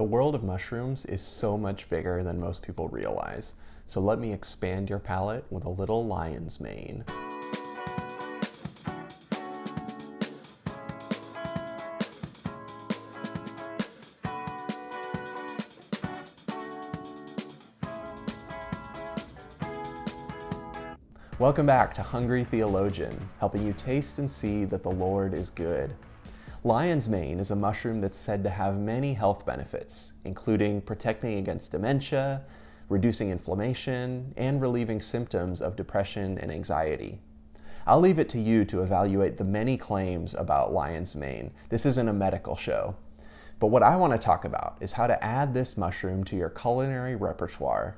The world of mushrooms is so much bigger than most people realize, so let me expand your palate with a little lion's mane. Welcome back to Hungry Theologian, helping you taste and see that the Lord is good. Lion's mane is a mushroom that's said to have many health benefits, including protecting against dementia, reducing inflammation, and relieving symptoms of depression and anxiety. I'll leave it to you to evaluate the many claims about lion's mane. This isn't a medical show. But what I want to talk about is how to add this mushroom to your culinary repertoire.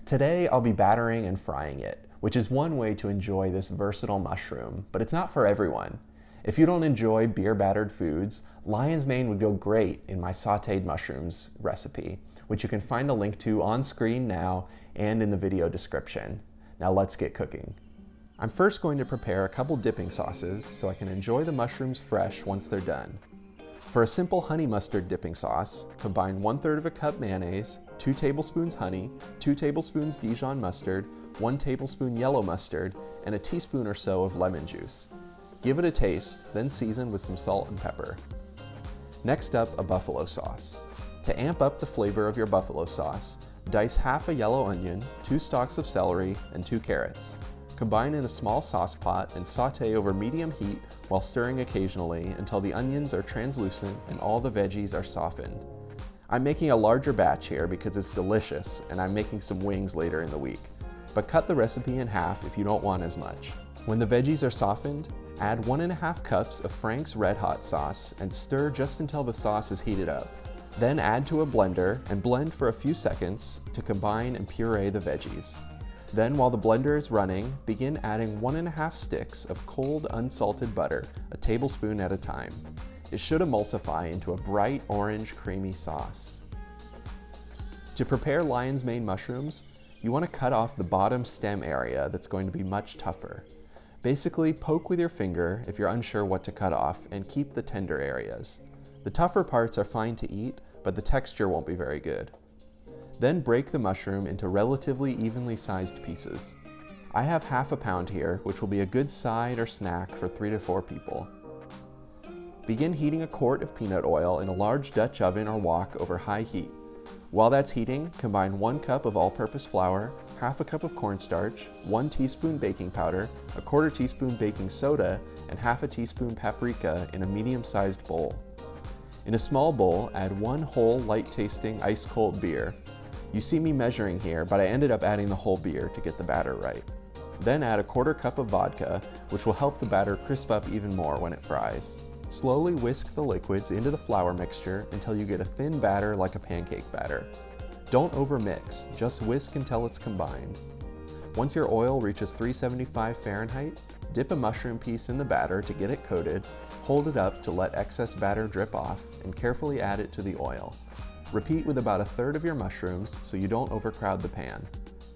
Today, I'll be battering and frying it, which is one way to enjoy this versatile mushroom, but it's not for everyone. If you don't enjoy beer-battered foods, lion's mane would go great in my sautéed mushrooms recipe, which you can find a link to on screen now and in the video description. Now let's get cooking. I'm first going to prepare a couple dipping sauces so I can enjoy the mushrooms fresh once they're done. For a simple honey mustard dipping sauce, combine 1/3 of a cup mayonnaise, 2 tablespoons honey, 2 tablespoons Dijon mustard, 1 tablespoon yellow mustard, and a teaspoon or so of lemon juice. Give it a taste, then season with some salt and pepper. Next up, a buffalo sauce. To amp up the flavor of your buffalo sauce, dice half a yellow onion, 2 stalks of celery, and 2 carrots. Combine in a small sauce pot and saute over medium heat while stirring occasionally until the onions are translucent and all the veggies are softened. I'm making a larger batch here because it's delicious and I'm making some wings later in the week. But cut the recipe in half if you don't want as much. When the veggies are softened, add 1½ cups of Frank's Red Hot sauce and stir just until the sauce is heated up. Then add to a blender and blend for a few seconds to combine and puree the veggies. Then while the blender is running, begin adding 1½ sticks of cold unsalted butter, a tablespoon at a time. It should emulsify into a bright orange creamy sauce. To prepare lion's mane mushrooms, you want to cut off the bottom stem area that's going to be much tougher. Basically, poke with your finger if you're unsure what to cut off and keep the tender areas. The tougher parts are fine to eat, but the texture won't be very good. Then break the mushroom into relatively evenly sized pieces. I have ½ pound here, which will be a good side or snack for 3 to 4 people. Begin heating a quart of peanut oil in a large Dutch oven or wok over high heat. While that's heating, combine 1 cup of all-purpose flour, ½ cup of cornstarch, 1 teaspoon baking powder, a 1/4 teaspoon baking soda, and ½ teaspoon paprika in a medium-sized bowl. In a small bowl, add 1 whole light-tasting ice-cold beer. You see me measuring here, but I ended up adding the whole beer to get the batter right. Then add a 1/4 cup of vodka, which will help the batter crisp up even more when it fries. Slowly whisk the liquids into the flour mixture until you get a thin batter like a pancake batter. Don't overmix, just whisk until it's combined. Once your oil reaches 375 Fahrenheit, dip a mushroom piece in the batter to get it coated, hold it up to let excess batter drip off, and carefully add it to the oil. Repeat with about 1/3 of your mushrooms so you don't overcrowd the pan.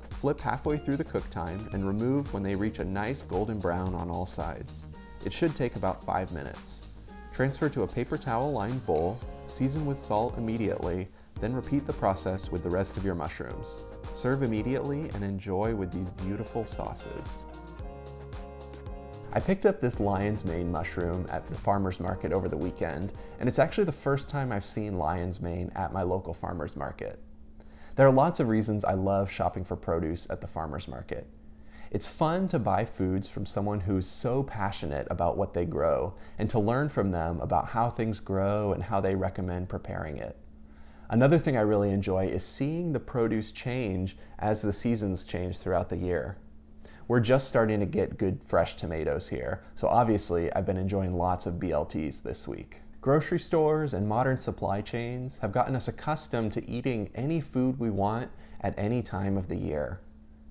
Flip halfway through the cook time and remove when they reach a nice golden brown on all sides. It should take about 5 minutes. Transfer to a paper towel-lined bowl, season with salt immediately, then repeat the process with the rest of your mushrooms. Serve immediately and enjoy with these beautiful sauces. I picked up this lion's mane mushroom at the farmer's market over the weekend, and it's actually the first time I've seen lion's mane at my local farmer's market. There are lots of reasons I love shopping for produce at the farmer's market. It's fun to buy foods from someone who's so passionate about what they grow and to learn from them about how things grow and how they recommend preparing it. Another thing I really enjoy is seeing the produce change as the seasons change throughout the year. We're just starting to get good fresh tomatoes here, so obviously I've been enjoying lots of BLTs this week. Grocery stores and modern supply chains have gotten us accustomed to eating any food we want at any time of the year.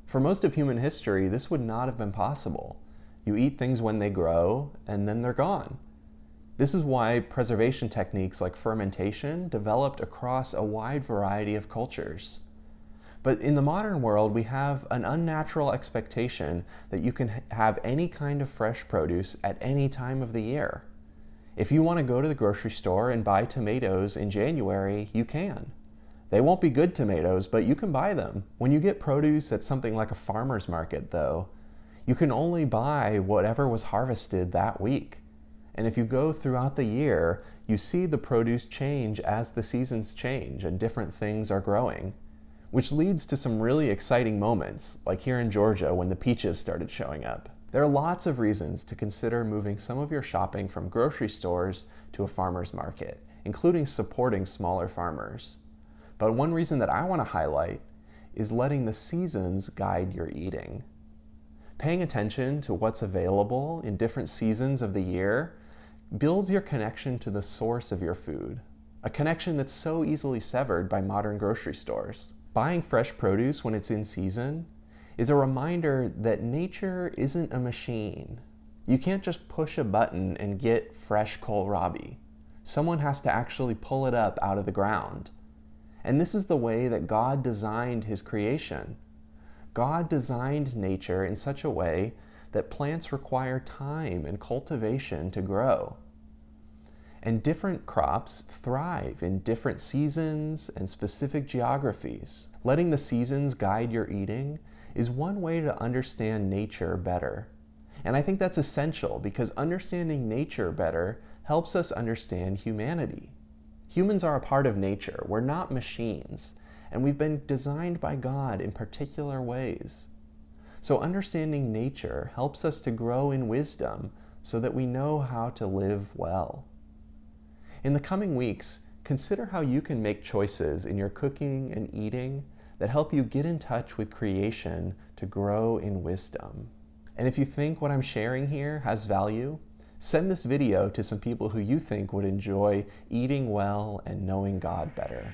For most of human history, this would not have been possible. You eat things when they grow, and then they're gone. This is why preservation techniques like fermentation developed across a wide variety of cultures. But in the modern world, we have an unnatural expectation that you can have any kind of fresh produce at any time of the year. If you want to go to the grocery store and buy tomatoes in January, you can. They won't be good tomatoes, but you can buy them. When you get produce at something like a farmer's market, though, you can only buy whatever was harvested that week. And if you go throughout the year, you see the produce change as the seasons change and different things are growing, which leads to some really exciting moments, like here in Georgia when the peaches started showing up. There are lots of reasons to consider moving some of your shopping from grocery stores to a farmer's market, including supporting smaller farmers. But one reason that I want to highlight is letting the seasons guide your eating. Paying attention to what's available in different seasons of the year builds your connection to the source of your food, a connection that's so easily severed by modern grocery stores. Buying fresh produce when it's in season is a reminder that nature isn't a machine. You can't just push a button and get fresh kohlrabi. Someone has to actually pull it up out of the ground. And this is the way that God designed his creation. God designed nature in such a way that plants require time and cultivation to grow. And different crops thrive in different seasons and specific geographies. Letting the seasons guide your eating is one way to understand nature better. And I think that's essential because understanding nature better helps us understand humanity. Humans are a part of nature. We're not machines, and we've been designed by God in particular ways. So understanding nature helps us to grow in wisdom so that we know how to live well. In the coming weeks, consider how you can make choices in your cooking and eating that help you get in touch with creation to grow in wisdom. And if you think what I'm sharing here has value, send this video to some people who you think would enjoy eating well and knowing God better.